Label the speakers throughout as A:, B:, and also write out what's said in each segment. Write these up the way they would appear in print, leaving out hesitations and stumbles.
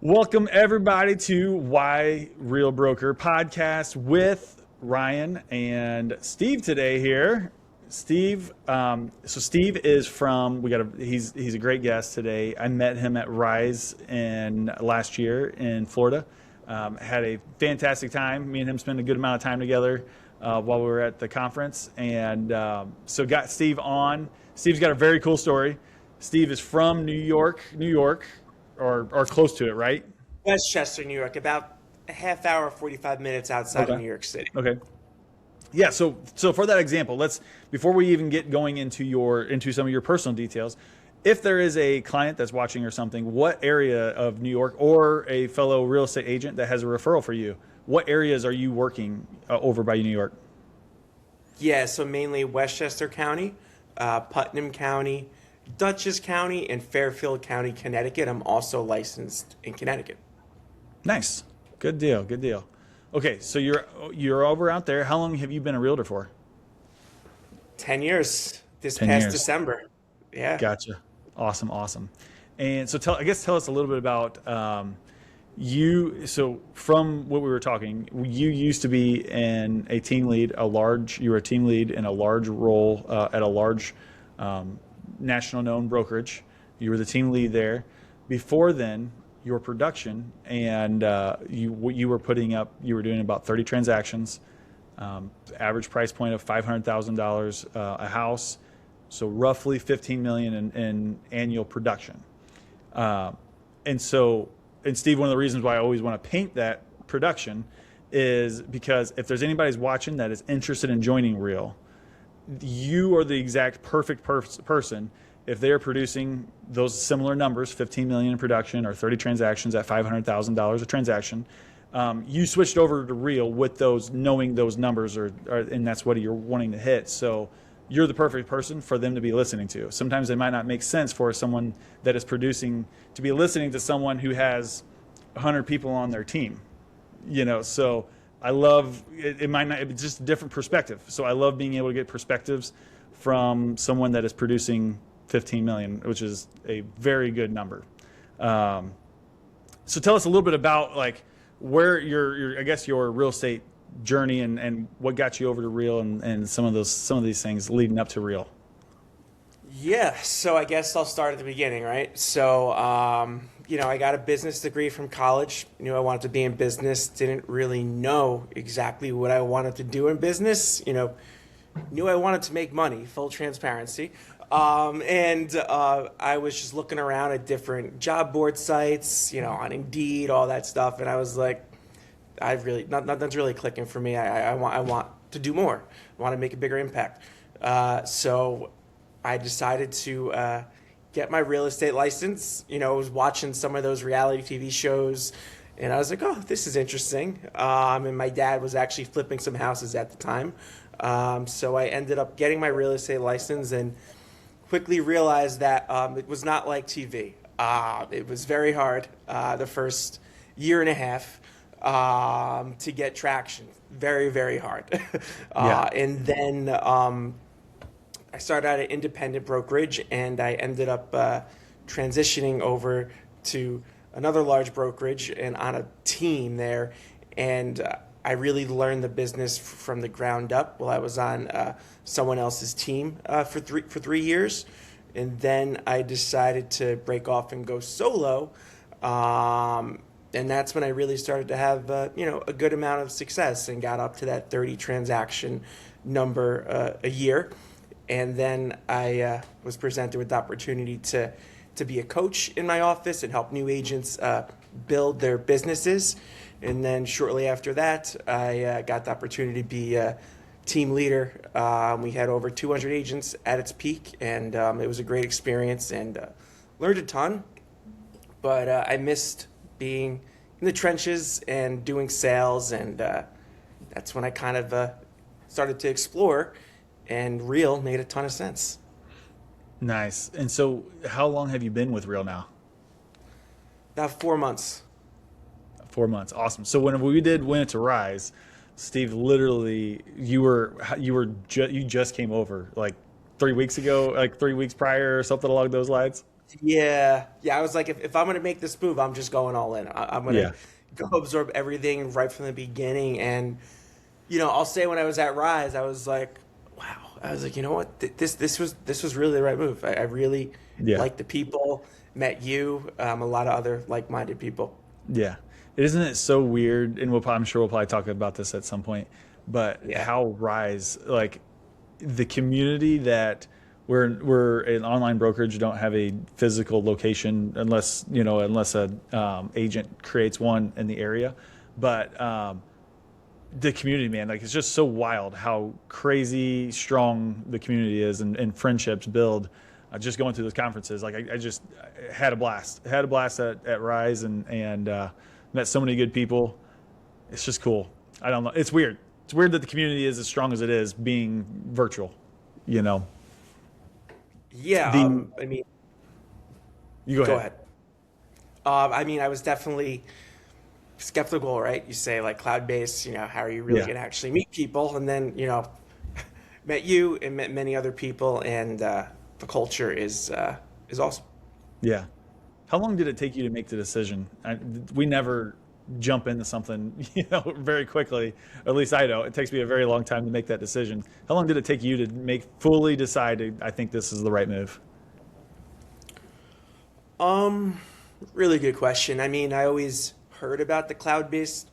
A: Welcome everybody to Why Real Broker podcast with Ryan and Steve today here. Steve, Steve is from, he's a great guest today. I met him at Rise last year in Florida. Had a fantastic time. Me and him spent a good amount of time together while we were at the conference. And so got Steve on. Steve's got a very cool story. Steve is from New York, or close to it, right?
B: Westchester, New York, about a half hour, 45 minutes outside of New York City.
A: Okay. Yeah, so for that example, before we even get going into some of your personal details, if there is a client that's watching or something, what area of New York or a fellow real estate agent that has a referral for you, what areas are you working over by New York?
B: Yeah, so mainly Westchester County, Putnam County, Dutchess County, and Fairfield County, Connecticut. I'm also licensed in Connecticut.
A: Nice. Good deal. Okay, so you're over out there. How long have you been a realtor for?
B: 10 years. This
A: 10
B: past
A: years.
B: December. Yeah.
A: Gotcha. Awesome. And so tell us a little bit about you. So from what we were talking, you used to be a team lead in a large role at a large national known brokerage. You were the team lead there. Before then, your production and you were doing about 30 transactions, average price point of $500,000 a house, so roughly 15 million in annual production. And Steve, one of the reasons why I always want to paint that production is because if there's anybody's watching that is interested in joining Real, you are the exact perfect person. If they're producing those similar numbers, 15 million in production or 30 transactions at $500,000 a transaction, you switched over to Real with knowing those numbers, and that's what you're wanting to hit. So you're the perfect person for them to be listening to. Sometimes it might not make sense for someone that is producing to be listening to someone who has 100 people on their team. So I love it. Might not, it's just a different perspective. So I love being able to get perspectives from someone that is producing 15 million, which is a very good number. So tell us a little bit about where your real estate journey and what got you over to Real and some of these things leading up to Real.
B: Yeah, so I guess I'll start at the beginning, right? So, I got a business degree from college. Knew I wanted to be in business. Didn't really know exactly what I wanted to do in business. Knew I wanted to make money, full transparency. I was just looking around at different job board sites, on Indeed, all that stuff. And I was like, nothing's really clicking for me. I want to do more. I want to make a bigger impact. So I decided to get my real estate license. I was watching some of those reality TV shows, and I was like, oh, this is interesting. And my dad was actually flipping some houses at the time. So I ended up getting my real estate license and quickly realized that it was not like TV. It was very hard the first year and a half to get traction. Very, very hard. And then I started at an independent brokerage, and I ended up transitioning over to another large brokerage and on a team there. And I really learned the business from the ground up while I was on someone else's team for 3 years. And then I decided to break off and go solo. And that's when I really started to have a good amount of success and got up to that 30 transaction number a year. And then I was presented with the opportunity to be a coach in my office and help new agents build their businesses. And then shortly after that, I got the opportunity to be a team leader. We had over 200 agents at its peak, and it was a great experience and learned a ton. But I missed being in the trenches and doing sales, and that's when I kind of started to explore, and Real made a ton of sense.
A: Nice. And so how long have you been with Real now?
B: About 4 months.
A: 4 months. Awesome. So when we went to Rise, Steve, literally, you just came over like 3 weeks ago, like 3 weeks prior or something along those lines.
B: Yeah. I was like, if I'm gonna make this move, I'm just going all in. I'm gonna
A: Yeah.
B: go absorb everything right from the beginning. And I'll say when I was at Rise, I was like, wow. I was like, you know what? This was really the right move. I really
A: Yeah.
B: liked the people, met you, a lot of other like-minded people.
A: Yeah. Isn't it so weird? And I'm sure we'll probably talk about this at some point, but
B: Yeah.
A: how Rise, like the community that we're an online brokerage, don't have a physical location unless a agent creates one in the area. But the community, man, like it's just so wild how crazy strong the community is, and friendships build. Just going through those conferences, like I just had a blast. Had a blast at Rise, and met so many good people. It's just cool. I don't know. It's weird. It's weird that the community is as strong as it is being virtual. You know.
B: Yeah.
A: The
B: I mean,
A: You go
B: go
A: ahead.
B: ahead. I mean, I was definitely skeptical, right? You say like cloud-based, how are you really
A: Yeah.
B: going to actually meet people? And then, met you and met many other people, and the culture is awesome.
A: Yeah. How long did it take you to make the decision? We never jump into something, very quickly. At least I don't. It takes me a very long time to make that decision. How long did it take you to fully decide, I think this is the right move?
B: Really good question. I mean, I always heard about the cloud-based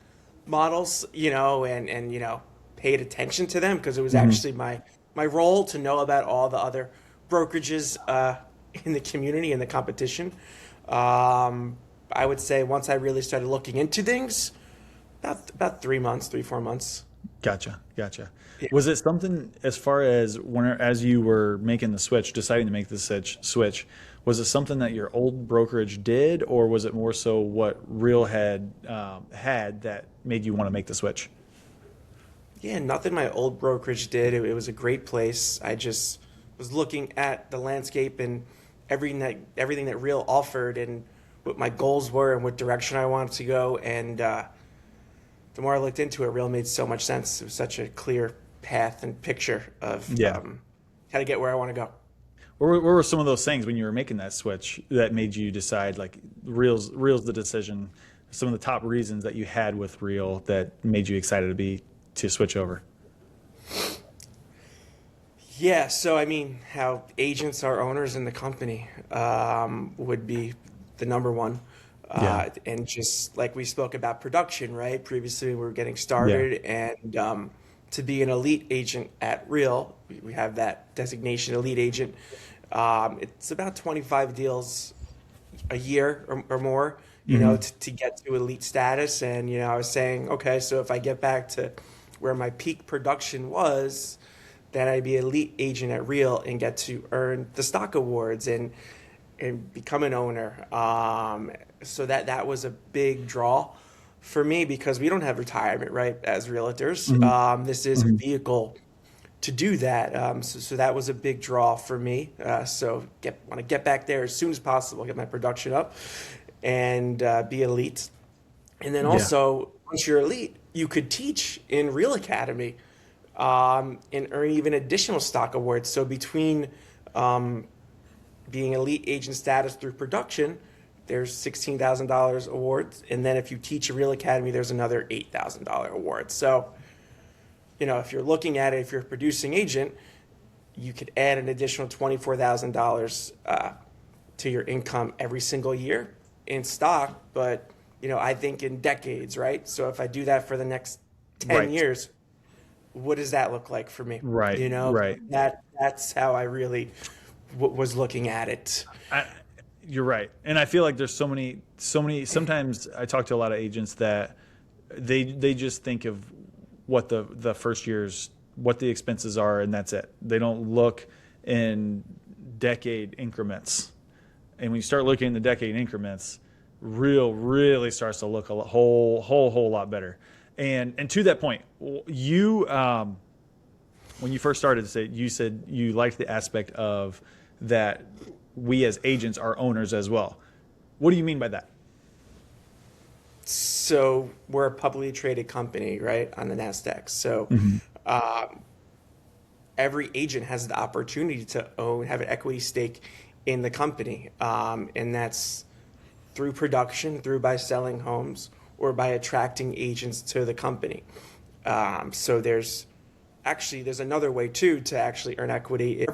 B: models, and paid attention to them because it was
A: Hmm.
B: actually my role to know about all the other brokerages in the community and the competition. I would say once I really started looking into things, about 3 months, 3, 4 months.
A: Gotcha. Gotcha.
B: Yeah.
A: Was it something as far as as you were making the switch, deciding to make the switch, was it something that your old brokerage did, or was it more so what Real had that made you want to make the switch?
B: Yeah, nothing my old brokerage did. It was a great place. I just was looking at the landscape and everything that Real offered and what my goals were and what direction I wanted to go. And the more I looked into it, Real made so much sense. It was such a clear path and picture of
A: Yeah.
B: how to get where I want to go.
A: What were some of those things when you were making that switch that made you decide like Real's the decision? Some of the top reasons that you had with Real that made you excited to switch over.
B: Yeah, so I mean, how agents are owners in the company would be the number one.
A: Yeah.
B: And just like we spoke about production, right? Previously, we were getting
A: Yeah.
B: started, and to be an elite agent at Real, we have that designation, elite agent. It's about 25 deals a year or more,
A: Hmm.
B: to get to elite status. And, I was saying, okay, so if I get back to where my peak production was, then I'd be elite agent at Real and get to earn the stock awards and become an owner. So that was a big draw for me because we don't have retirement, right, as realtors.
A: Hmm.
B: This is a
A: Hmm.
B: vehicle to do that. So that was a big draw for me. So want to get back there as soon as possible, get my production up, and be elite. And then
A: Yeah.
B: also, once you're elite, you could teach in Real Academy and earn even additional stock awards. So between um, being elite agent status through production, there's $16,000 awards, and then if you teach a Real Academy, there's another $8,000 award. So if you're looking at it, if you're a producing agent, you could add an additional $24,000 to your income every single year in stock. But I think in decades, right? So if I do that for the next 10
A: Right.
B: years, what does that look like for me?
A: Right. Right.
B: That's how I really was looking at it.
A: I, you're right, and I feel like there's so many. Sometimes I talk to a lot of agents that they just think of what the first year's what the expenses are, and that's it. They don't look in decade increments. And when you start looking in the decade increments, Real really starts to look a whole lot better. And to that point, you when you first started, you said you liked the aspect of that we as agents are owners as well. What do you mean by that?
B: So we're a publicly traded company, right, on the Nasdaq. So
A: Hmm.
B: every agent has the opportunity to have an equity stake in the company, and that's through production, through by selling homes, or by attracting agents to the company. So there's another way too to actually earn equity.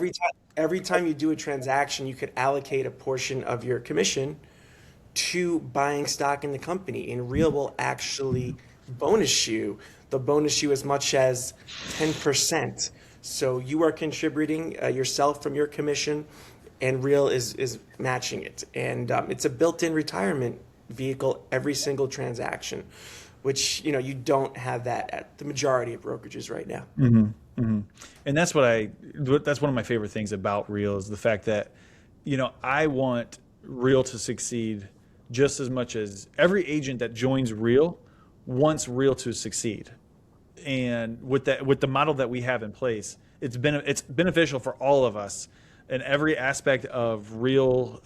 B: Every time you do a transaction, you could allocate a portion of your commission to buying stock in the company, and Real will actually bonus you as much as 10%. So you are contributing yourself from your commission, and Real is matching it. And it's a built-in retirement vehicle every single transaction, which you don't have that at the majority of brokerages right now.
A: And that's that's one of my favorite things about Real is the fact that, I want Real to succeed just as much as every agent that joins Real wants Real to succeed. And with the model that we have in place, it's beneficial for all of us in every aspect of Real,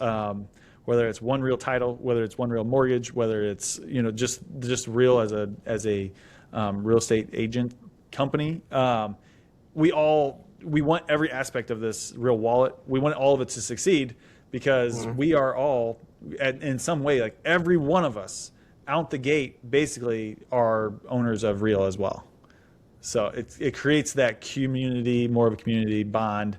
A: whether it's one Real title, whether it's one Real mortgage, whether it's just Real as a real estate agent company. We want every aspect of this Real wallet. We want all of it to succeed because we are all, in some way, like every one of us out the gate, basically are owners of Real as well. So it creates that community, more of a community bond.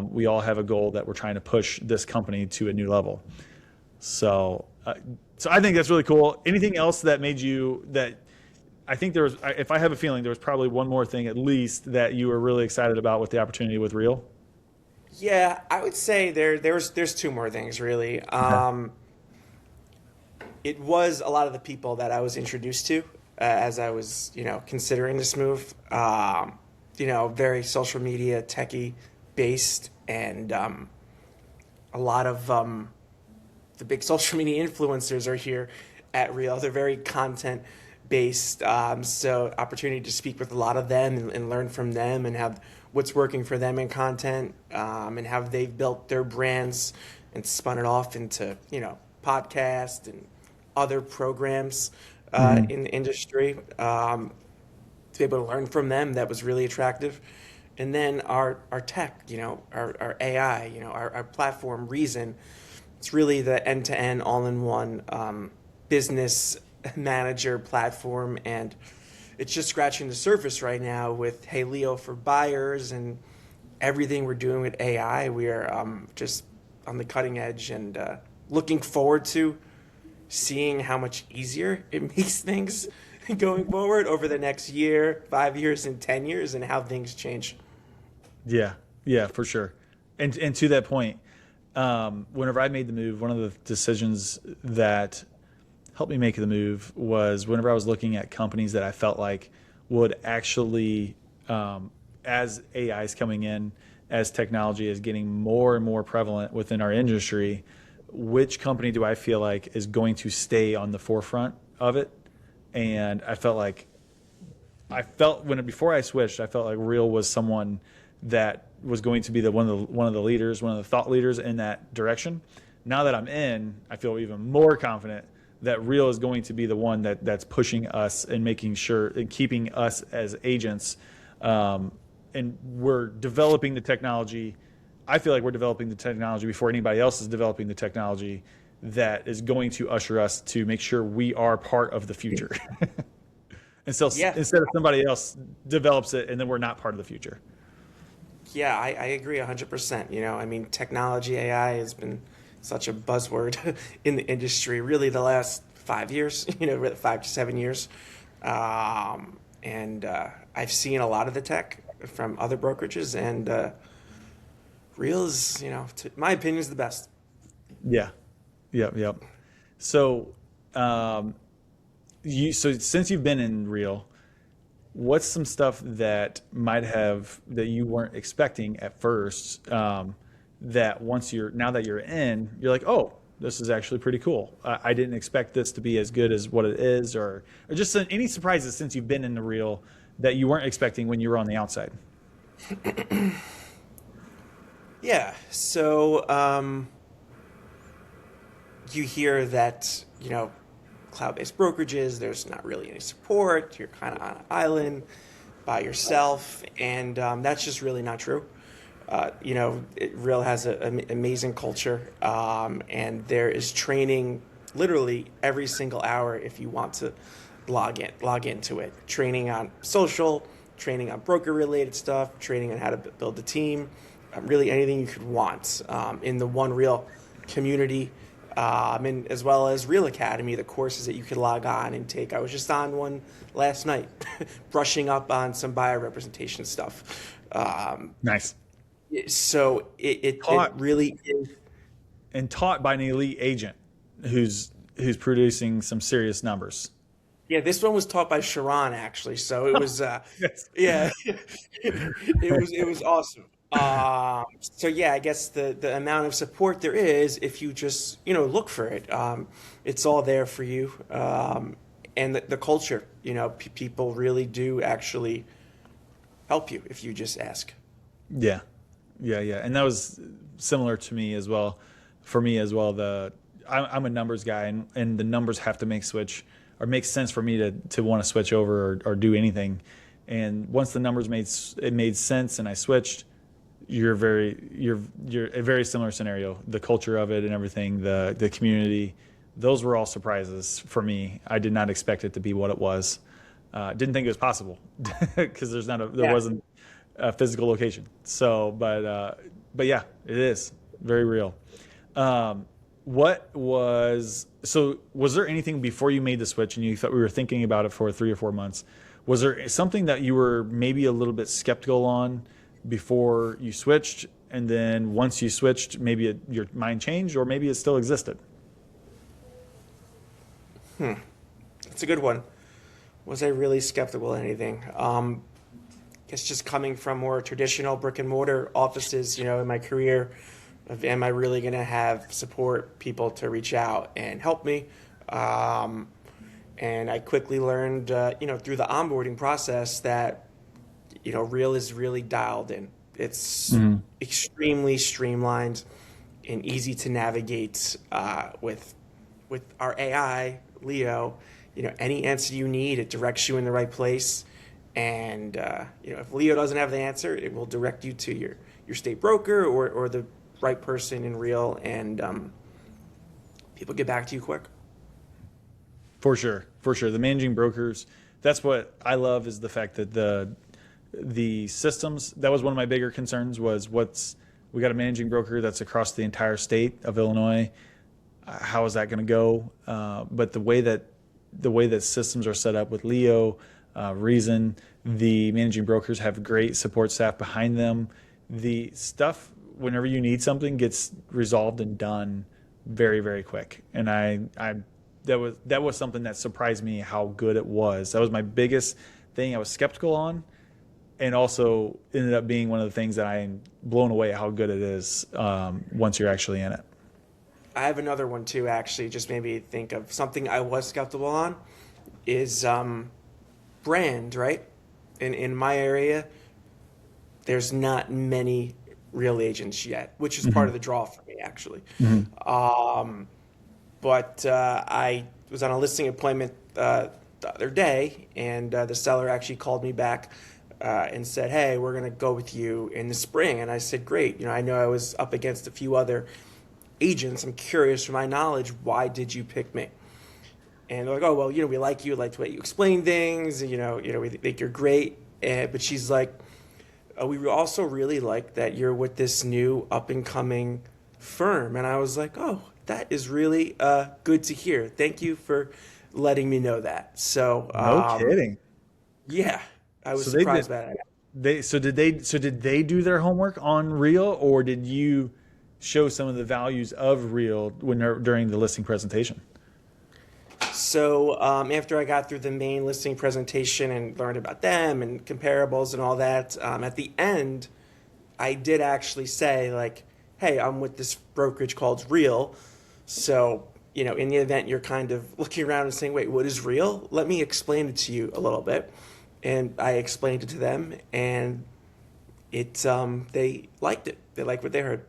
A: We all have a goal that we're trying to push this company to a new level. So I think that's really cool. Anything else that made you that? I think if I have a feeling, there was probably one more thing at least that you were really excited about with the opportunity with Real.
B: Yeah, I would say there's two more things really. It was a lot of the people that I was introduced to as I was considering this move. Very social media techie based, and a lot of the big social media influencers are here at Real. They're very content based, so opportunity to speak with a lot of them and learn from them and have what's working for them in content, and how they've built their brands and spun it off into podcast and other programs in the industry. To be able to learn from them, that was really attractive. And then our tech, our AI, our platform Reason, it's really the end-to-end all-in-one business manager platform, and it's just scratching the surface right now with Hey Leo for buyers and everything we're doing with AI. We are just on the cutting edge, and looking forward to seeing how much easier it makes things going forward over the next year, 5 years, and 10 years, and how things change.
A: Yeah, for sure. And to that point, whenever I made the move, one of the decisions that helped me make the move was whenever I was looking at companies that I felt like would actually, as AI is coming in, as technology is getting more and more prevalent within our industry, which company do I feel like is going to stay on the forefront of it? And before I switched, I felt like Real was someone that was going to be one of the leaders, one of the thought leaders in that direction. Now that I'm in, I feel even more confident that Real is going to be the one that's pushing us and making sure and keeping us as agents. And we're developing the technology. I feel like we're developing the technology before anybody else is developing the technology that is going to usher us to make sure we are part of the future. And so instead of somebody else develops it and then we're not part of the future.
B: Yeah, I agree 100%. Technology, AI has been such a buzzword in the industry, really the last 5 years, 5 to 7 years. And I've seen a lot of the tech from other brokerages, and Real is, my opinion, is the best.
A: Yeah. Yep. So, so since you've been in Real, what's some stuff that you weren't expecting at first, that now that you're in, you're like, oh, this is actually pretty cool. I didn't expect this to be as good as what it is, or just any surprises since you've been in the Real that you weren't expecting when you were on the outside?
B: Yeah. So you hear that, cloud-based brokerages, there's not really any support. You're kind of on an island by yourself. And that's just really not true. Real has an amazing culture, and there is training literally every single hour if you want to log into it. Training on social, training on broker related stuff, training on how to build a team, really anything you could want in the One Real community, and as well as Real Academy, the courses that you could log on and take. I was just on one last night, brushing up on some buyer representation stuff.
A: Nice.
B: So it really is.
A: And taught by an elite agent who's producing some serious numbers.
B: Yeah, this one was taught by Sharon actually, so it was
A: Yes.
B: yeah, it was awesome. So yeah, I guess the amount of support there is, if you just look for it, it's all there for you. And the culture, people really do actually help you if you just ask.
A: Yeah, and that was similar to me as well. For me as well, I'm a numbers guy, and the numbers have to make sense for me to want to switch over or do anything. And once the numbers made sense, and I switched, you're a very similar scenario. The culture of it and everything, the community, those were all surprises for me. I did not expect it to be what it was. Didn't think it was possible because there wasn't a physical location. So, but yeah, it is very real. Was there anything before you made the switch and you thought we were thinking about it for 3 or 4 months? Was there something that you were maybe a little bit skeptical on before you switched, and then once you switched, maybe your mind changed, or maybe it still existed?
B: That's a good one. Was I really skeptical of anything? Guess just coming from more traditional brick and mortar offices, in my career, am I really going to have support people to reach out and help me? And I quickly learned, through the onboarding process that, Real is really dialed in. It's extremely streamlined and easy to navigate with our AI, Leo. Any answer you need, it directs you in the right place. And, if Leo doesn't have the answer, it will direct you to your state broker or the right person in Real, and people get back to you quick.
A: For sure. The managing brokers, that's what I love, is the fact that the systems, that was one of my bigger concerns, was we got a managing broker that's across the entire state of Illinois. How is that going to go? But the way that systems are set up with Leo, Reason, the managing brokers have great support staff behind them. The stuff, whenever you need something, gets resolved and done very, very quick. And that was something that surprised me how good it was. That was my biggest thing I was skeptical on, and also ended up being one of the things that I am blown away at how good it is once you're actually in it.
B: I have another one too, actually. Just made me think of something I was skeptical on is brand, right? In my area, there's not many Real agents yet, which is part of the draw for me, actually. But I was on a listing appointment the other day, and the seller actually called me back and said, "Hey, we're going to go with you in the spring." And I said, "Great. I know I was up against a few other agents. I'm curious, from my knowledge, why did you pick me?" And they're like, "Oh, well, we like you, like the way you explain things, and, we think you're great." But she's like, "We also really like that you're with this new up-and-coming firm." And I was like, "Oh, that is really good to hear. Thank you for letting me know that." So,
A: No kidding.
B: Yeah, I was surprised by that.
A: So did they do their homework on Real, or did you show some of the values of Real during the listing presentation?
B: So after I got through the main listing presentation and learned about them and comparables and all that, at the end, I did actually say, like, "Hey, I'm with this brokerage called Real. So, in the event you're kind of looking around and saying, 'Wait, what is Real?' Let me explain it to you a little bit." And I explained it to them, and they liked it. They liked what they heard.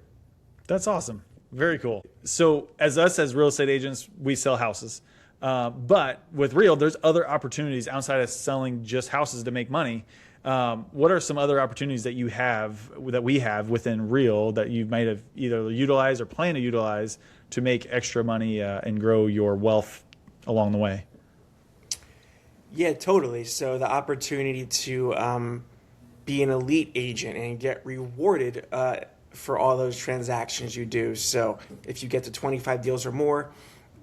A: That's awesome. Very cool. So as real estate agents, we sell houses. But with Real, there's other opportunities outside of selling just houses to make money. what are some other opportunities that we have within Real that you might have either utilized or plan to utilize to make extra money and grow your wealth along the way?
B: Yeah, totally. So the opportunity to be an elite agent and get rewarded for all those transactions you do. So if you get to 25 deals or more,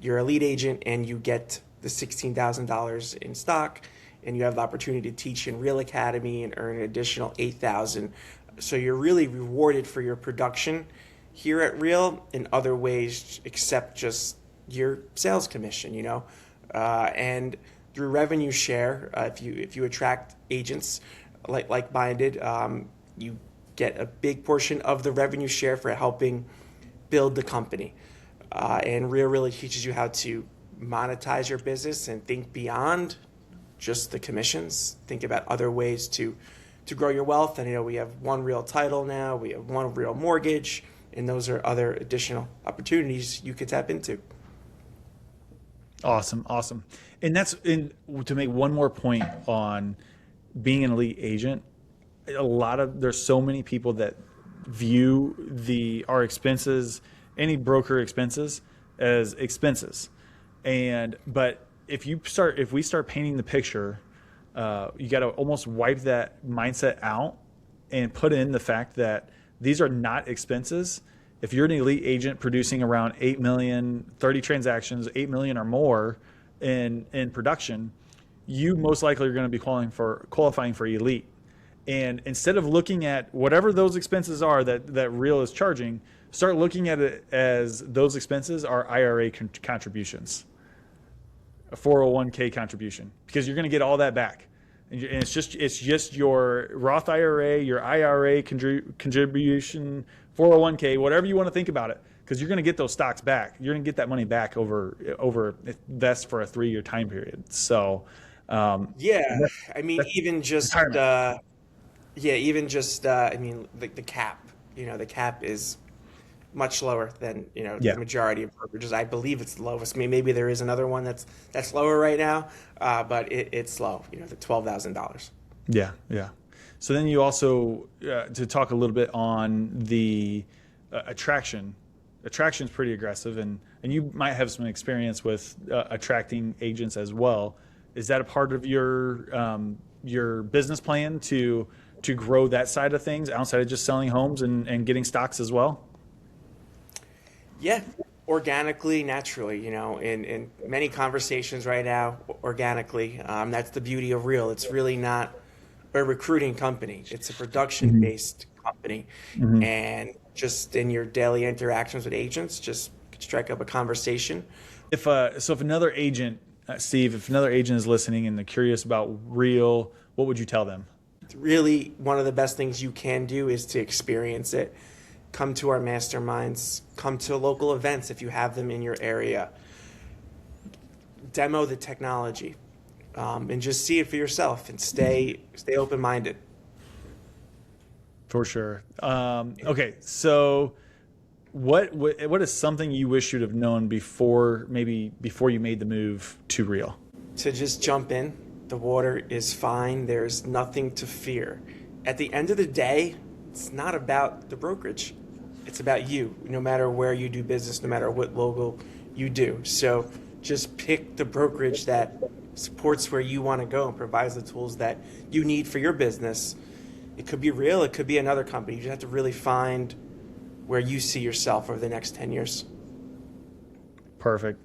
B: you're a lead agent and you get the $16,000 in stock, and you have the opportunity to teach in Real Academy and earn an additional $8,000. So you're really rewarded for your production here at Real in other ways except just your sales commission, and through revenue share. If you attract agents like-minded, you get a big portion of the revenue share for helping build the company. And Real really teaches you how to monetize your business and think beyond just the commissions. Think about other ways to grow your wealth. And we have one Real Title now, we have one Real Mortgage, and those are other additional opportunities you could tap into.
A: Awesome. And to make one more point on being an elite agent, there's so many people that view our expenses, any broker expenses, as expenses. But if we start painting the picture, you got to almost wipe that mindset out and put in the fact that these are not expenses. If you're an elite agent producing around 8 million, 30 transactions, 8 million or more in production, you most likely are going to be qualifying for elite. And instead of looking at whatever those expenses are that Real is charging, start looking at it as those expenses are IRA contributions, a 401k contribution, because you're going to get all that back. And it's just your Roth IRA, your IRA contribution, 401k, whatever you want to think about it, because you're going to get those stocks back. You're going to get that money back over that's for a 3-year time period. So
B: even just the cap. The cap is much lower than the majority of brokerages. I believe it's the lowest. Maybe there is another one that's lower right now, but it's low. The $12,000.
A: Yeah. So then you also to talk a little bit on the attraction. Attraction is pretty aggressive, and you might have some experience with attracting agents as well. Is that a part of your business plan to grow that side of things outside of just selling homes and getting stocks as well?
B: Yeah, organically, naturally, in many conversations right now, organically. That's the beauty of Real. It's really not a recruiting company. It's a production-based company. Mm-hmm. And just in your daily interactions with agents, just strike up a conversation.
A: If another agent, Steve, if another agent is listening and they're curious about Real, what would you tell them?
B: Really, one of the best things you can do is to experience it. Come to our masterminds, come to local events if you have them in your area. Demo the technology, and just see it for yourself, and stay open-minded.
A: For sure. Okay, so what is something you wish you'd have known before you made the move to Real?
B: To just jump in. The water is fine. There's nothing to fear. At the end of the day, it's not about the brokerage. It's about you, no matter where you do business, no matter what logo you do. So just pick the brokerage that supports where you want to go and provides the tools that you need for your business. It could be Real, it could be another company. You just have to really find where you see yourself over the next 10 years.
A: Perfect.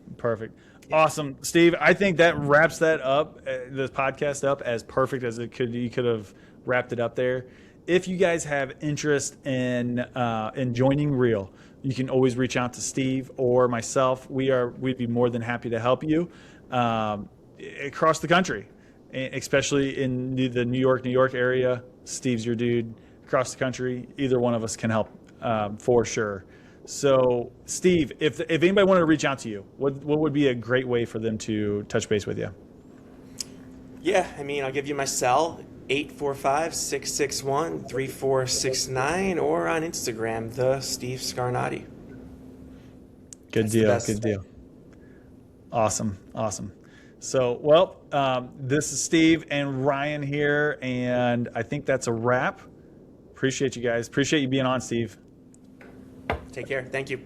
A: Awesome. Steve, I think that wraps that up, the podcast up as perfect as it could. You could have wrapped it up there. If you guys have interest in joining Real, you can always reach out to Steve or myself. We'd be more than happy to help you across the country, especially in the New York area. Steve's your dude. Across the country, either one of us can help for sure. So, Steve, if anybody wanted to reach out to you, what would be a great way for them to touch base with you?
B: Yeah, I'll give you my cell, 845-661-3469, or on Instagram, the Steve Scarnati.
A: Good deal. Awesome. So, well, this is Steve and Ryan here, and I think that's a wrap. Appreciate you guys. Appreciate you being on, Steve.
B: Take care. Thank you.